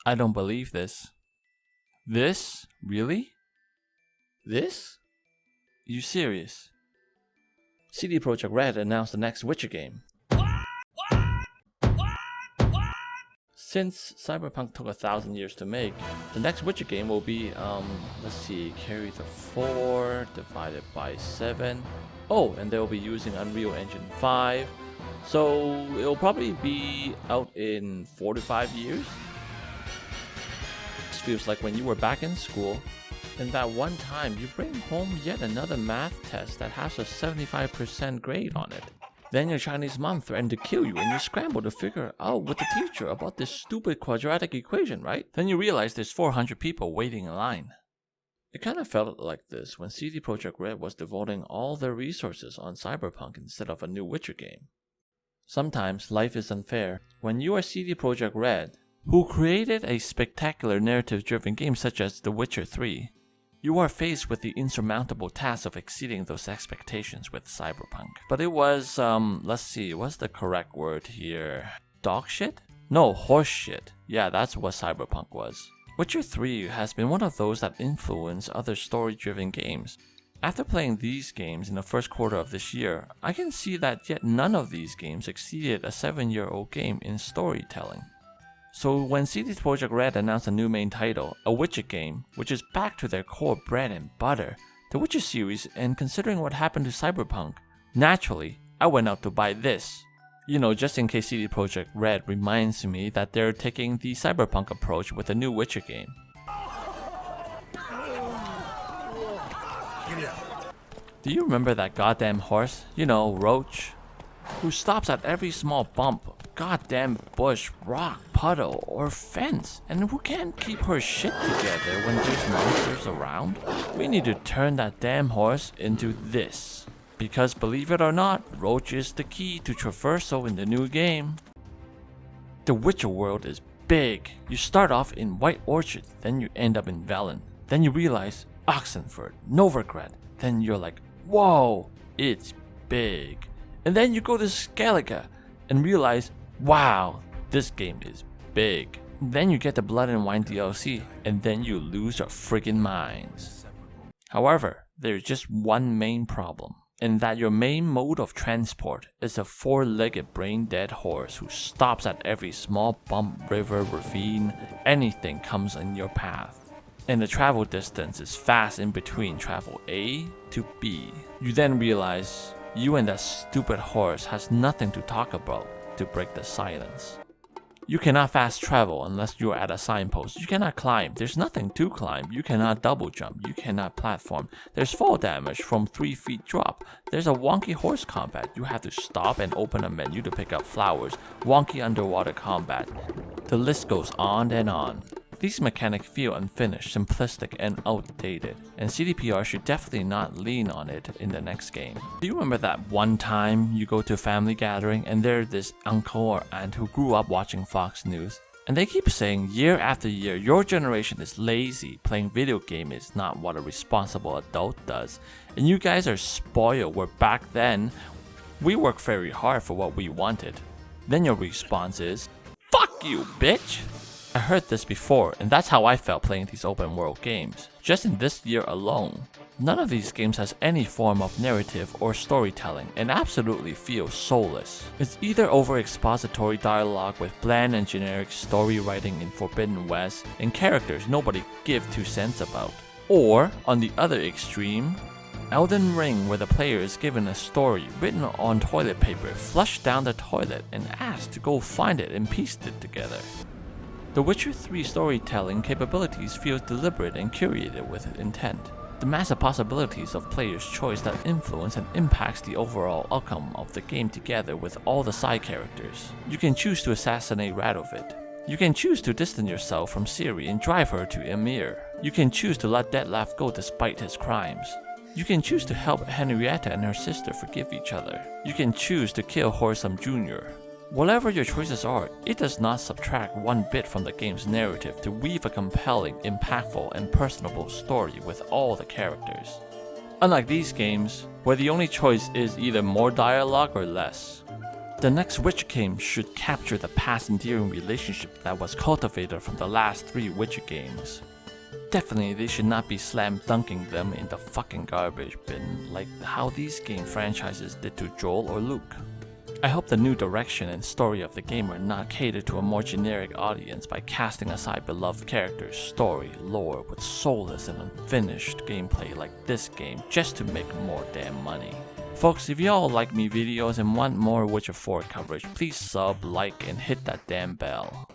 I don't believe this. This? Really? This? You serious? CD Projekt Red announced the next Witcher game. Since Cyberpunk took 1,000 years to make, the next Witcher game will be, carry the 4 divided by 7. Oh, and they'll be using Unreal Engine 5. So it'll probably be out in 4 to 5 years. This feels like when you were back in school, and that one time you bring home yet another math test that has a 75% grade on it. Then your Chinese mom threatened to kill you and you scramble to figure out with the teacher about this stupid quadratic equation, right? Then you realize there's 400 people waiting in line. It kind of felt like this when CD Projekt Red was devoting all their resources on Cyberpunk instead of a new Witcher game. Sometimes life is unfair. When you are CD Projekt Red, who created a spectacular narrative-driven game such as The Witcher 3, you are faced with the insurmountable task of exceeding those expectations with Cyberpunk. But it was, what's the correct word here? Dog shit? No, horse shit. Yeah, that's what Cyberpunk was. Witcher 3 has been one of those that influence other story-driven games. After playing these games in the first quarter of this year, I can see that yet none of these games exceeded a 7-year-old game in storytelling. So when CD Projekt Red announced a new main title, a Witcher game, which is back to their core bread and butter, the Witcher series, and considering what happened to Cyberpunk, naturally, I went out to buy this. You know, just in case CD Projekt Red reminds me that they're taking the Cyberpunk approach with a new Witcher game. Do you remember that goddamn horse? You know, Roach? Who stops at every small bump, goddamn bush, rock, puddle, or fence, and who can't keep her shit together when there's monsters around? We need to turn that damn horse into this. Because believe it or not, Roach is the key to traversal in the new game. The Witcher world is big. You start off in White Orchard, then you end up in Velen. Then you realize Oxenford, Novigrad. Then you're like, whoa, it's big. And then you go to Skellige and realize, wow, this game is big. Then you get the Blood and Wine DLC, and then you lose your friggin' minds. However, there's just one main problem, and that your main mode of transport is a 4-legged brain-dead horse who stops at every small bump, river, ravine, anything comes in your path. And the travel distance is fast in between travel A to B. You then realize you and that stupid horse has nothing to talk about to break the silence. You cannot fast travel unless you are at a signpost. You cannot climb. There's nothing to climb. You cannot double jump. You cannot platform. There's fall damage from 3 feet drop. There's a wonky horse combat. You have to stop and open a menu to pick up flowers. Wonky underwater combat. The list goes on and on. These mechanics feel unfinished, simplistic, and outdated, and CDPR should definitely not lean on it in the next game. Do you remember that one time you go to a family gathering and there's this uncle or aunt who grew up watching Fox News, and they keep saying year after year, your generation is lazy, playing video game is not what a responsible adult does, and you guys are spoiled where back then, we worked very hard for what we wanted. Then your response is, fuck you, bitch! I heard this before, and that's how I felt playing these open world games. Just in this year alone, none of these games has any form of narrative or storytelling and absolutely feels soulless. It's either over expository dialogue with bland and generic story writing in Forbidden West and characters nobody give 2 cents about. Or, on the other extreme, Elden Ring, where the player is given a story written on toilet paper, flushed down the toilet, and asked to go find it and piece it together. The Witcher 3 storytelling capabilities feels deliberate and curated with intent. The massive possibilities of players' choice that influence and impacts the overall outcome of the game together with all the side characters. You can choose to assassinate Radovid. You can choose to distance yourself from Ciri and drive her to Emir. You can choose to let Detlef go despite his crimes. You can choose to help Henrietta and her sister forgive each other. You can choose to kill Horsam Jr. Whatever your choices are, it does not subtract one bit from the game's narrative to weave a compelling, impactful, and personable story with all the characters. Unlike these games, where the only choice is either more dialogue or less. The next Witcher game should capture the past endearing relationship that was cultivated from the last 3 Witcher games. Definitely they should not be slam dunking them in the fucking garbage bin like how these game franchises did to Joel or Luke. I hope the new direction and story of the game are not catered to a more generic audience by casting aside beloved characters, story, lore with soulless and unfinished gameplay like this game just to make more damn money. Folks, if y'all like me videos and want more Witcher 4 coverage, please sub, like, and hit that damn bell.